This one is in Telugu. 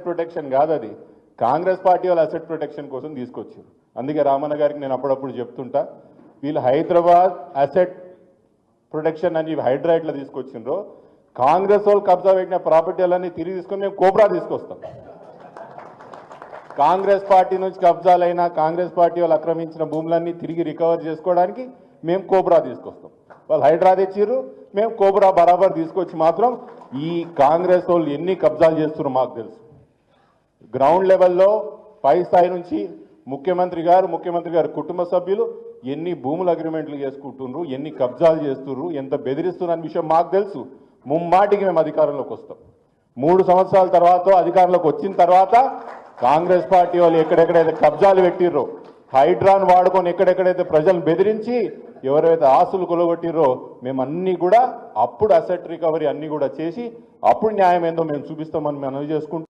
ప్రొటెక్షన్ కాదు, అది కాంగ్రెస్ పార్టీ వాళ్ళు అసెట్ ప్రొటెక్షన్ కోసం తీసుకొచ్చారు. అందుకే రామన్న గారికి నేను అప్పుడప్పుడు చెప్తుంటా, వీళ్ళు హైదరాబాద్ అసెట్ ప్రొటెక్షన్ అని హైడ్రైట్లో తీసుకొచ్చిండ్రో, కాంగ్రెస్ వాళ్ళు కబ్జా పెట్టిన ప్రాపర్టీలన్నీ తిరిగి తీసుకొని మేము కోబ్రా తీసుకొస్తాం. కాంగ్రెస్ పార్టీ నుంచి కబ్జాలైనా కాంగ్రెస్ పార్టీ వాళ్ళు ఆక్రమించిన భూములన్నీ తిరిగి రికవర్ చేసుకోవడానికి మేము కోబ్రా తీసుకొస్తాం. వాళ్ళు హైడ్రా తెచ్చిర్రు, మేము కోబ్రా బరాబర్ తీసుకొచ్చి మాత్రం ఈ కాంగ్రెస్ వాళ్ళు ఎన్ని కబ్జాలు చేస్తున్నారో మాకు తెలుసు. గ్రౌండ్ లెవెల్లో పై స్థాయి నుంచి ముఖ్యమంత్రి గారు కుటుంబ సభ్యులు ఎన్ని భూముల అగ్రిమెంట్లు చేసుకుంటున్నారు, ఎన్ని కబ్జాలు చేస్తున్నారు, ఎంత బెదిరిస్తున్న విషయం మాకు తెలుసు. ముమ్మాటికి మేము అధికారంలోకి వస్తాం. 3 సంవత్సరాల తర్వాత అధికారంలోకి వచ్చిన తర్వాత కాంగ్రెస్ పార్టీ వాళ్ళు ఎక్కడెక్కడైతే కబ్జాలు పెట్టిర్రో, హైడ్రాన్ వాడుకొని ఎక్కడెక్కడైతే ప్రజలను బెదిరించి ఎవరైతే ఆస్తులు కొలగొట్టిర్రో, మేము అన్నీ కూడా అప్పుడు అసెట్ రికవరీ అన్నీ కూడా చేసి అప్పుడు న్యాయం ఏందో మేము చూపిస్తామని మనం చేసుకుంటాం.